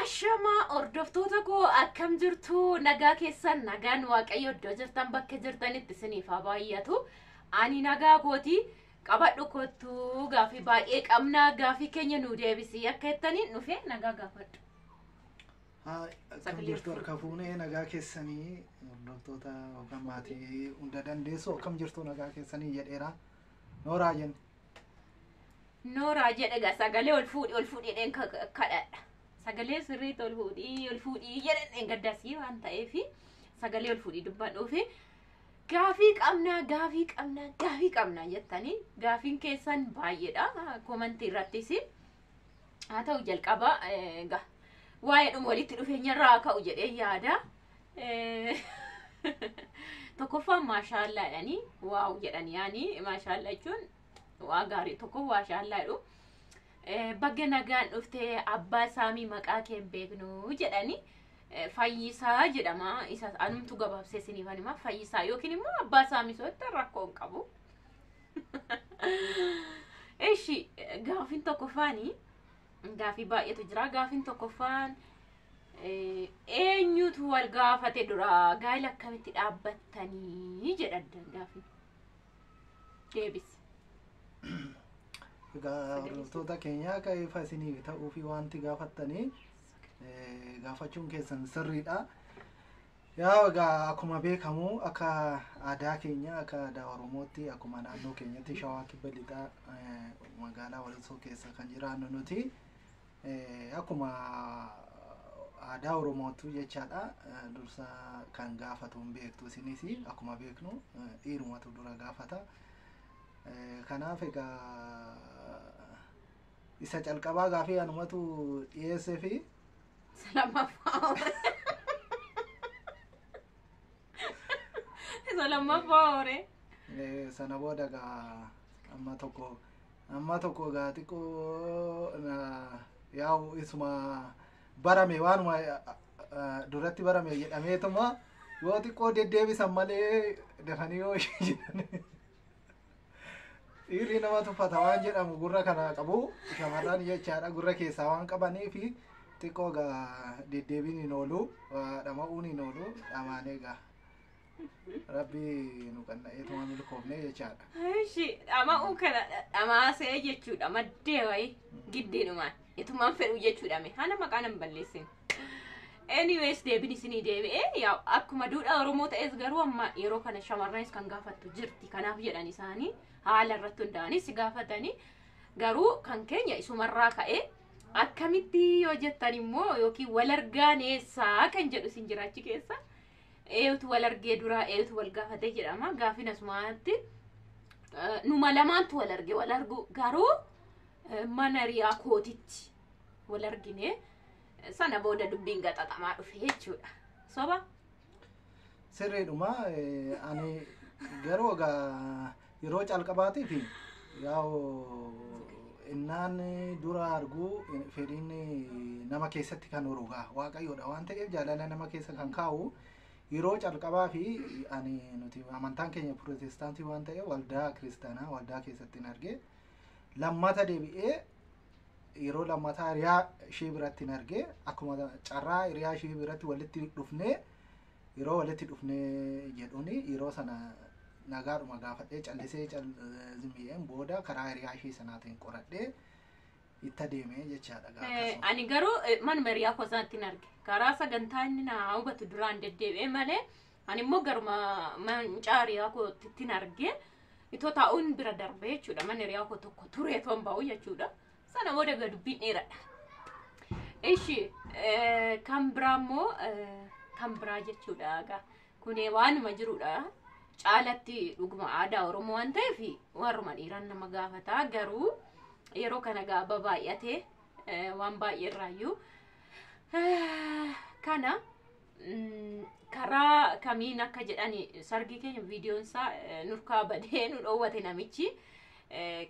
Ashama hordoftoota koo akkam jirtu nagaa keessan nagaan waaqayyo iddoo jirtan bakka jirtanitti isiniif haa baay'atu. Ani nagaa kooti qabadhu kottu gaafii baay'ee qabna gaafii keenya nu deebisii akka jettaniin dhufe nagaa gaafadhu. Akkam jirtu harka fuunee nagaa keessanii hordoftoota yookaan maatii hunda dandeessu akkam jirtu nagaa keessanii jedheera. Nooraa jenni. Nooraa jedhe sagalee ol fuudheen kadhadha. Sagalee sirriitti ol fuudhii jedhan gaddaasii waan ta'eef sagalee ol fuudhii dubbadhuufi gaafii qabna jettanii gaafiin keessan baay'eedha komantii irrattis haa ta'u jalqaba waa'ee dhuma walitti dhufeenyarraa ka'u jedhee yaada. Tokkoffaan maashaallah jedhanii waaw jedhanii yaani maashaallah jechuun waa gaarii tokko maashaallah jedhu. Bagga nagaan dhufte abbaa saamii maqaa kee beeknu jedhani Fayyisaa jedhama isa anumtu gabaabsee isiniif anima Fayyisaa yookiin immoo abbaa saamii soota rakkoo hin qabu. Eshi gaafiin tokkoffaani gaafii baay'eetu jira gaafiin tokkoffaan eenyutu wal gaafate dura gaa'ela akkamitti dhaabbattanii jedhaddan gaafii deebis. Hordoftoota keenya akka ifa isiniif ta'uu fi wanti gaafattanii gaafachuun keessan sirriidha. Yaa egaa akkuma beekamu akka aadaa keenya akka aadaa Oromootti akkuma naannoo keenyatti Shawaa Kibba Lixaa magaalaa Walisoo keessa kan jiraannu nuti akkuma aadaa Oromootu jechaadha dursa kan gaafatu hin beektu isinis akkuma beeknu dhiirumatu dura gaafata. Kanaaf egaa isa calqabaa gaafii anumatu dhiyeessee fi lammaffaa sana booda egaa amma tokko egaa xiqqoo yaa'u isuma barame waanuma duratti barame jedhameetuma yoo xiqqoo deddeebisan malee dafanii yoo jedhan dhiirri nama tuffata waan jedhamu gurra kana qabu shamarran jechaadha gurra keessaa waan qabanii fi xiqqoo egaa deddeebiin hin oolu dhama'uun hin oolu dhamaanee egaa rabbii nu qanna'eetuma milkoofne jechaadha. Ishi dhama'uu kana dhamaasee jechuudha maddee wayii giddiinumaan itumaan fedhu jechuudhame hana maqaan hin balleessin. Anyways deebiin isinii deebi'ee yaa akkuma duudhaa Oromoo ta'es garuu amma yeroo kana shamarranis kan gaafattu jirti kanaaf jedhan isaanii haala irratti hundaa'anii si gaafatanii garuu kan keenya isumarraa ka'ee akkamitti yoo jettan immoo yookiin wal argaan eessaa kan jedhu isin jiraachi keessa eeyutu wal argee duraa eeyutu wal gaafate jedhama gaafin asumaatti numa lamaantu wal arge wal argu garuu mana riyaa kootitti wal argine sana booda dubbiin gaxaxamaa dhufe jechuudha. Soba? Sirriidhuma ani garuu egaa yeroo calqabaatiif yaa'u innaan dura arguu fedhiin nama keessatti kan horugaa waaqayyoodha waan ta'eef jaalala nama keessa kan kaa'u yeroo calqabaa fi ani nuti amantaan keenya Pirootestaantii waan ta'eef waldaa kiristaanaa waldaa keessatti hin arge lammata deebi'ee yeroo lammataa hiriyaa ishee biratti hin arge akkuma carraa hiriyaa ishee biratti walitti dhufnee yeroo walitti dhufnee jedhuuni yeroo sana nagaadhuma gaafadhee callisee zimmi'een booda karaa hiriyaa ishee sanaatiin qoradhee itti deemee jechaadha gaafa. Ani garuu manuma hiriyaa koo sanatti hin arge karaa sagantaa inni na hubatu duraan deddeebi'ee malee ani immoo garuma mancaa hiriyaa kootti hin arge itoo taa'uun bira darbee jechuudha manni hiriyaa koo tokko turee toon ba'u jechuudha. Sana booda ga dubbiin dheeradha. Ishi kan biraa immoo kan biraa jechuudha egaa kunee waanuma jirudha caalatti dhuguma aadaa Oromoo waan ta'eef warruma dhiiraan nama gaafata garuu yeroo kana gaaba baay'ate waan baay'ee irraayyuu kana karaa kamiin akka jedhani sargii keenya viidiyoon isaa nurkaa badee nu dhoowwate namichi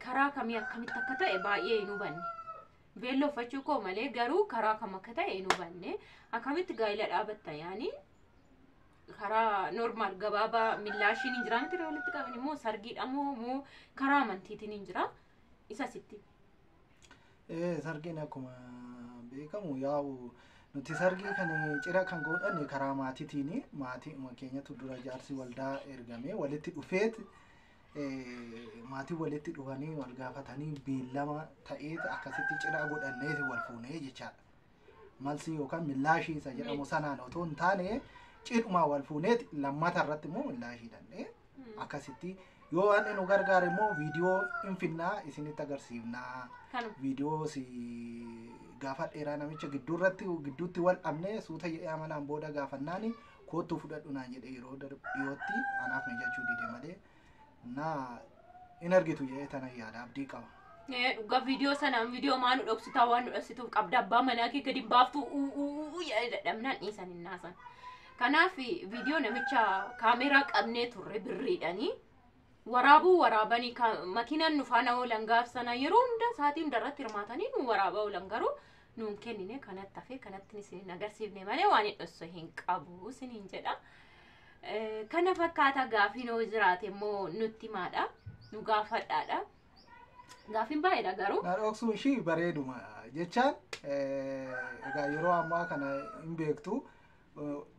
karaa kamii akkamitti akka ta'e baay'ee hin hubanne. Beelloo uffachuu koo malee garuu karaa kam akka ta'e hin hubanne. Akkamitti gaa'ela dhaabatta yaani karaa normaal gabaabaa millaashiin hin jira miti walitti qaban immoo sargiidha moo karaa amantiitiin hin jira isa sitti. Sargiin akkuma beekamu yaa'u nuti sargii kan cira kan godhanne karaa maatiitiini. Maatii keenyatu dura jaarsi waldaa ergamee walitti dhufeet maatii walitti dhufanii wal gaafatanii beellama ta'eet akkasitti cira godhanneeti wal fuunee jechaadha. Malsi yookaan millaashii isa jedhamu sanaan otoo hin taane cidhumaa wal fuuneet lammata irratti immoo millaashii dhannee akkasitti yoo waan nu gargaare immoo viidiyoo infinnaa isinitti agarsiifnaa. Viidiyoo si gaafa dheeraa namicha gidduutti wal dhabnee suuta jedhee amanaan booda gaafannaani koottuu fudhadhu naan jedhee yeroo dhiyootti anaaf mijachuu dide malee naa in argitu jedhee tana yaada abdii qaba. Dhugaa viidiyoo sanaan viidiyoo maanu dhoksitaa waan nu dhoksituuf qabda abbaa manaa kee gadi baaftu dadhabnaan dhiisan hin naasan. Kanaaf viidiyoo namicha kaameeraa qabnee turre birriidhanii waraabanii makiinaan nu faana oolan gaafsana yeroo hunda sa'aatii hundarratti hirmaatanii nu waraabaa oolan garuu nuun kennine kanatti hafee kanatti isin agarsiifne malee waan hin dhosso hin qabu isiniin jedha. Kana fakkaata gaafii noo jiraate immoo nutti maadha nu gaafadhaadha. Gaafiin baay'eedha garuu. Na dhoksuun ishii bareeduma jechaan egaa yeroo ammaa kana hin beektu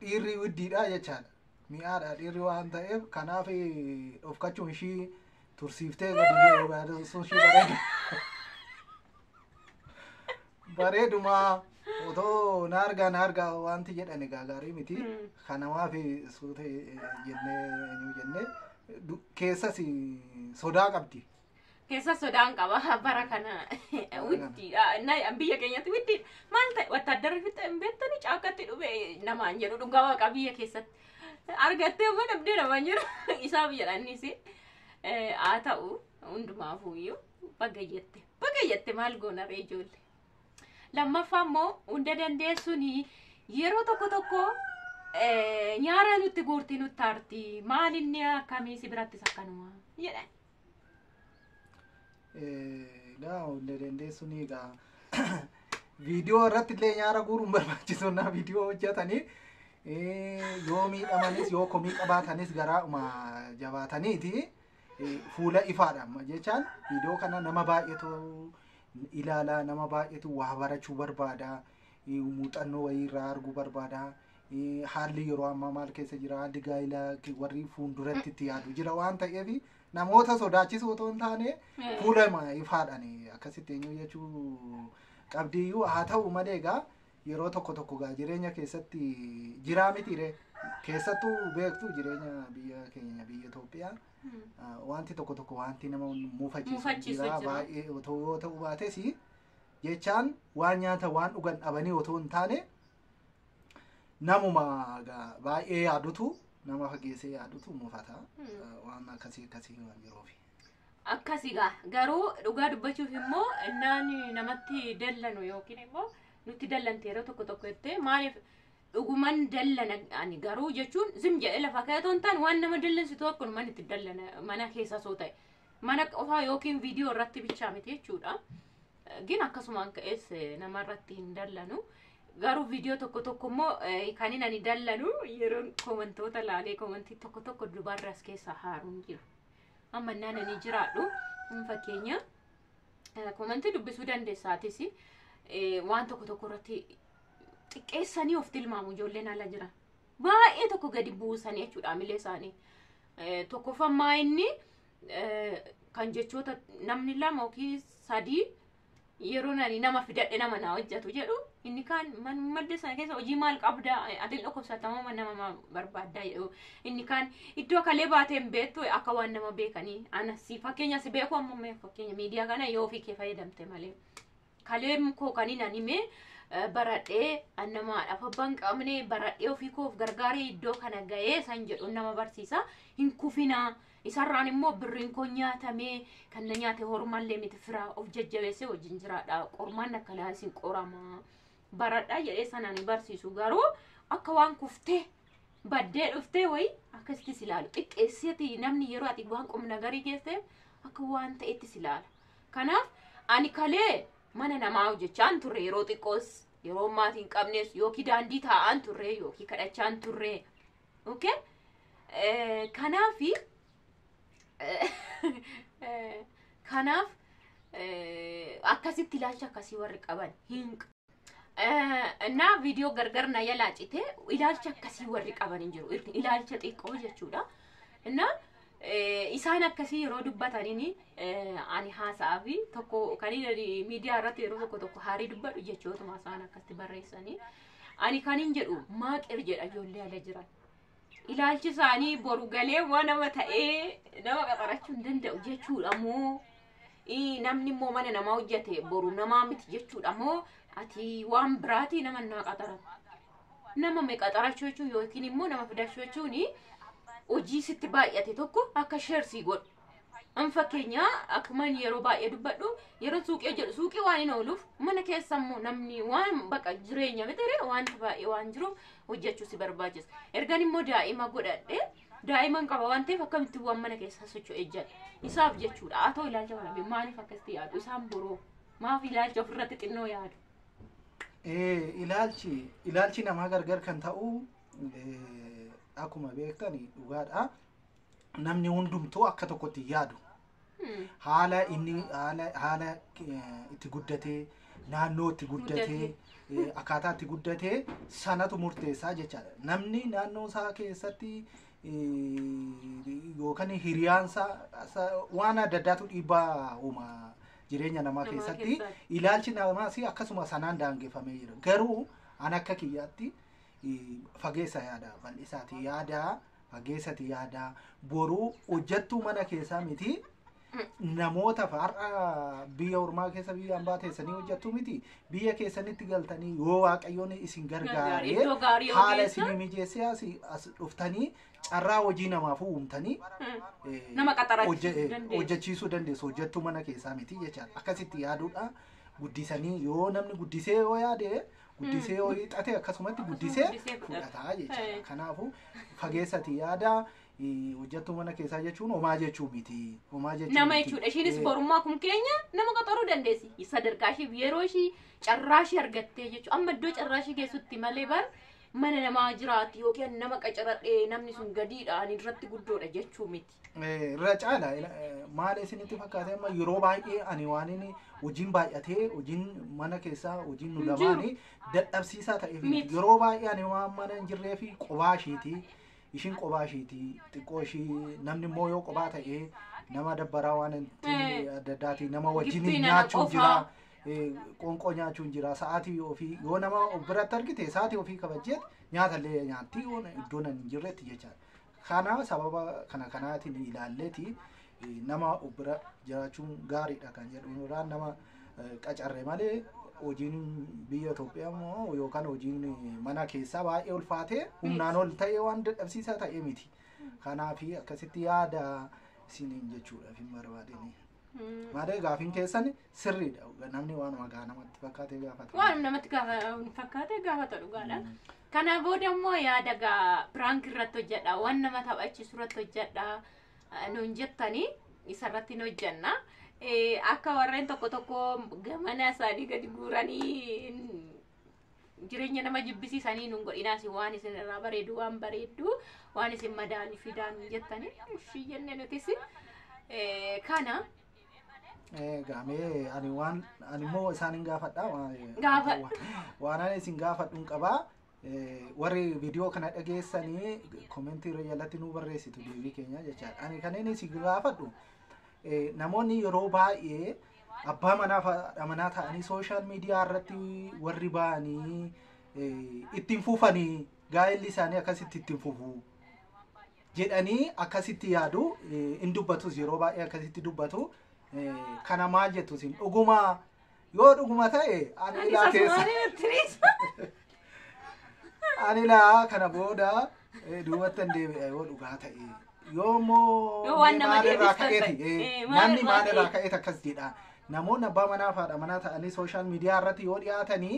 dhiirri widdiidha jechaadha. Mi'aadha dhiirri waan ta'eef kanaaf dhofkachuun ishii tursiiftee gadi baasuun ishii bareeda. Bareeduma otoo na argaa wanti jedhan egaa gaarii miti. Kanamaaf suuta jennee keessas sodaa qabdi. Keessa sodaan qaba bara kana widdiidha. Biyya keenyatti widdiidha. Maal ta'e wattaaddarri fitta hin beektani caakkatti dhufe namaan jedhu dhugaa waaqa biyya keessatti. Argattee immoo dhabdee namaan jiru isaaf jedhannis haa ta'u hundumaafuyyuu bagayyatte maal goona ree ijoollee. Lammaffaa immoo hunda dandeessuun yeroo tokko nyaara nutti guurtii nutti aarti maal inni akkamii si birattis akkanuma jedhan. Egaa hunda dandeessuun egaa viidiyoo irratti illee nyaara guuruun barbaachisu na viidiyoo hojjetanii yoo miidhamanis yoo komii qabaatanis garaadhuma jabaataniiti fuula ifaadha jechaan viidiyoo kana nama baay'eetu ilaalaa nama baay'eetu waa barachuu barbaada muuxannoo wayii irraa arguu barbaada haalli yeroo ammaa maal keessa jira haalli gaa'ilaa warri fuulduratti itti yaadu jira waan ta'eef namoota sodaachisu otoo hin taane fuula ifaadhaan akkasitti eenyu jechuu qabdiyyuu haa ta'u malee egaa yeroo tokko gaa jireenya keessatti jiraa mitiire keessattuu beektu jireenya biyya keenya biyya Itoophiyaa wanti tokko wanti nama muufachiisu jira baay'ee otoo ta'u baates jechaan waan nyaata waan dhugan dhabanii otoo hin taane namuma baay'ee yaadutu nama fageessee yaadutu muufata waan akkasii waan yeroofi. Akkasigaa garuu dhugaa dubbachuuf immoo innaan namatti dallanu yookiin immoo nuti dallante yeroo tokko jettee maaliif dhuguman dallana ani garuu jechuun zim jedhee lafa kaayatoo hin taane waan nama dallansitu akkunumaan itti dallana mana keessa soo ta'e mana qofaa yookiin viidiyoo irratti bichaa miti jechuudha. Gin akkasumaan ka'ees nama irratti hin dallanu. Garuu viidiyoo tokko immoo kan inni ani dallanu yeroo komentoota laalee komentii tokko dubarras keessa haaruun jiru. Amma naannoo jiraadhu fakkeenya komentii dubbisuu dandeessaatis waan tokko irratti xiqqeessanii of tilmaamu ijoolleen ala jiran baay'ee tokko gadi buusanii jechuudha milee isaanii tokkoffammaa inni kan jechoota namni lama yookiin sadii yeroo nama fidadhe nama naa hojjetu jedhu inni kaan madda sana keessa hojii maal qabda adil dhukkubsatamaa nama barbaaddaa jedhu inni kaan iddoo kalee baateen beektu akka waan nama beekanii anasi fakkeenya si beeku amma fakkeenya miidiyaa kana yoo ofii kee fayyadamte malee kaleen koo kaniin anime baradhee annamaadhaaf abbaan qabne baradhee ofii koof gargaaree iddoo kana ga'ee san jedhu nama barsiisa hin kufinaa. Isarraan immoo birriin koo nyaatamee kan na nyaate hormaallee miti firaa of jajjabeessee wajjin jiraadha qormaan akka laasiin qoramaa baradhaa jedhee sanaan barsiisu garuu akka waan kuftee baddee dhuftee wayi akkasitti silaalu xiqqeessiti namni yeroo ati waan qomna garii geesse akka waan ta'etti silaala. Kanaaf ani kalee mana namaa hojjechaan turre yeroo xiqqoos yeroo maatiin qabnes yookiin daandii taa'aan turre yookiin kadhachaan turre. Okay? Kanaafi kanaaf akkasitti ilaalcha akkasii warri qaban hin እና viidiyoo gargar na yalaacite ilaalcha akkasii warri qaban hin jiru. Ilaalcha xiqqoo jechuudha. Inna isaan akkasii yeroo dubbataniini ani haasa'aa fi tokko kaniin miidiyaa irratti yeroo tokko haarii dubbadhu jechootuma isaan akkatti barreessanii ani kaniin jedhu maaqir jedha ijoollee ala jiran. Ilaalchi isaanii boru galee waan nama ta'ee nama qaxarachuu hin danda'u jechuudha moo namni immoo mana namaa hojjete boru namaa miti jechuudha moo ati waan biraati nama naa qaxaran. Nama mee qaxarachuu jechuun yookiin immoo nama fidachuu jechuun hojii sitti baay'ate tokko akka sheersii godhu. An fakkeenya akkuma yeroo baay'ee dubbadhu yeroo suuqii jedhu suuqii waan hin ooluuf mana keessa immoo namni waan baqa jireenya mitiree waan baay'ee waan jiru hojjechuu si barbaachisa. Ergan immoo daa'ima godhadhe daa'iman qaba waan ta'eef akkamitti waan mana keessa socho'ee jira. Isaaf jechuudha. Haa ta'u ilaalcha kana maaliif akkasitti yaadu? Isaan boroo maaf ilaalcha ofirratti xinnoo yaadu? Ilaalchi namaa gargar kan ta'u akkuma beektani dhugaadha. Namni hundumtuu akka tokkotti yaadu. Haala itti guddatee naannoo itti guddatee akkaataa itti guddatee sanatu murteessaa jechaadha. Namni naannoo isaa keessatti yookaan hiriyaansa waan adda addaatu dhiibbaa uuma jireenya namaa keessatti ilaalchi namaas akkasuma sanaan daangeffamee jira. Garuu an akka kiyyaatti fageessa yaada bal'isaati yaada fageessati yaada boruu hojjettuu mana keessaa miti namoota har'a biyya ormaa keessa biyya hambaa teessanii hojjettuu miti biyya keessanitti galtanii yoo waaqayyoon isin gargaaree haala isin mijeessee as dhuftanii carraa hojii namaaf uumtanii nama qaxarachuu hojjechiisuu dandeessu hojjettuu mana keessaa miti jechaadha. Akkasitti yaaduudha guddisanii yoo namni guddisee yoo yaade guddisee yoo hiixate akkasumatti guddisee fudhataa jechaadha. Kanaafuu fageessati yaada hojjettuu mana keessaa jechuun homaa jechuu miti. Homaa jechuu nama jechuudha. Ishiinis borummaa kun keenya nama qaxaruu dandeessi. Sadarkaa ishii yeroo ishii carraa ishii argattee jechuudha. Amma iddoo carraa ishii keessatti malee bar mana namaa jiraati yookiin nama qacaradhee namni sun gadiidhaan irratti guddoodha jechuu miti. Irra caala maal isinitti fakkaate amma yeroo baay'ee ani waan inni hojiin baay'atee hojiin mana keessaa hojiin nu lamaanii dadhabsiisaa ta'eef yeroo baay'ee ani waan mana hin jirree fi qobaa ishiiti ishiin qobaa ishiiti xiqqoo ishii namni immoo yoo qobaa ta'ee nama dabbaraa waan adda addaati nama wajjin nyaachuun jira qoonqoo nyaachuun jira sa'aatii ofii yoo nama biratti argite sa'aatii ofii kabajjeet nyaatallee nyaatti iddoo nan hin jirretti jechaadha. Kana sababa kanaatiin ilaalleeti nama bira jiraachuun gaariidha kan jedhu irraan nama qacarre malee hojiin biyya Itoophiyaa immoo yookaan hojiin mana keessaa baay'ee ulfaatee humnaan ol ta'ee waan dadhabsiisaa ta'e miti. Kanaaf akkasitti yaada isiniin jechuudhaaf hin barbaadeni. Malee gaafiin keessan sirriidha. Namni waan wagaa namatti fakkaatee gaafata. Waan namatti fakkaatee gaafata dhugaadha. Kana booda immoo yaada gaa prank irratti hojjedha. Waan nama taphachiisu irratti hojjedha. Nuun jettanii isarratti hin hojjenna. Akka warreen tokko gamana isaanii gadi guuranii jireenya nama jibbisiisanii nuun godhinaas waan isin irraa bareedu waan bareeddu waan isin madaali fidaan jettanii uffii jennee nutis kana gaamee ani immoo isaanin gaafadha waan ani isin gaafadhuun qabaa warri viidiyoo kana dhageessanii koomentii irra jalatti nu barreessitu deebii keenya jechaadha. Ani kanneen isin gaafadhu namoonni yeroo baay'ee abbaa manaa ta'anii sooshaal miidiyaa irratti warri ba'anii ittiin fuufanii gaa'elli isaanii akkasitti ittiin fuufuu jedhanii akkasitti yaadu in dubbatus yeroo baay'ee akkasitti dubbatu. Kana maal jettu isin dhuguma yoo dhuguma ta'e ani ilaa keessa ani ilaa kana booda duubattan deebi'a yoo dhugaa ta'e yoo immoo maalirraa ka'eeti namni maalirraa ka'eeti akkas jedha. Namoonni abbaa manaa fi haadha manaa ta'anii sooshaal miidiyaa irratti yoo dhiyaatanii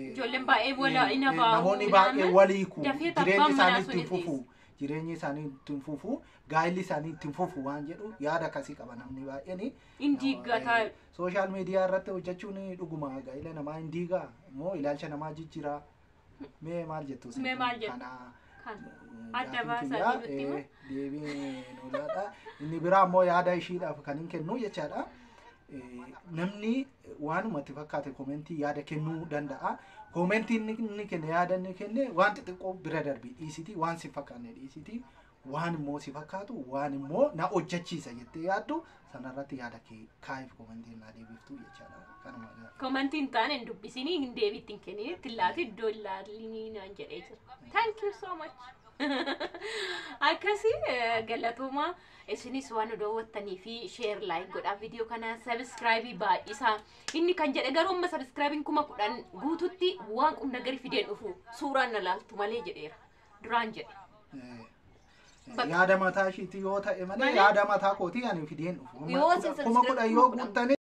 ijoolleen baay'ee namoonni baay'ee waliiku jireenyi isaanii ittiin fufu jireenyi isaanii ittiin fufu gaa'elli isaanii ittiin fufu waan jedhu yaada akkasii qaba namni baay'een. Indiigataa sooshaal miidiyaa irratti hojjechuun dhuguma gaa'ela namaa indiigaa immoo ilaalcha namaa jijjiira. Mee maal jettu mee maal jettu adda baasaa deebii nolaadha. Inni biraa immoo yaada ishiidhaaf kan hin kennu jechaadha. namni waanumatti fakkaate komentii yaada kennuu danda'a. Komentiin inni kenne yaada inni kenne waan xixiqqoo bira darbii dhiisitii waan si fakkaanne dhiisitii waan immoo si fakkaatu waan immoo na hojjechiisa jettee yaaddu sanarratti yaada kee kaayiif komentiin na deebiftu jechaadha. Kanuma gaa. Komentiin taane hin dubbisinii hin deebittiin kennee tillaati iddoo ilaalii naan jedhee jira. Thank you so much. Akkasii galatooma isinis waan daawwattanii fi share like godhaa video kana subscribe baay'isaa. Inni kan jedhe garuu amma subscribe kuma 10 guututti waan qumna gari fideen dhufu suuraan na laaltu malee jedheera. Duraan jedhe. Yaada mataa ishiitii yoo ta'e malee yaada mataa kootii ani fideen dhufu. Kuma 10 yoo guuttanii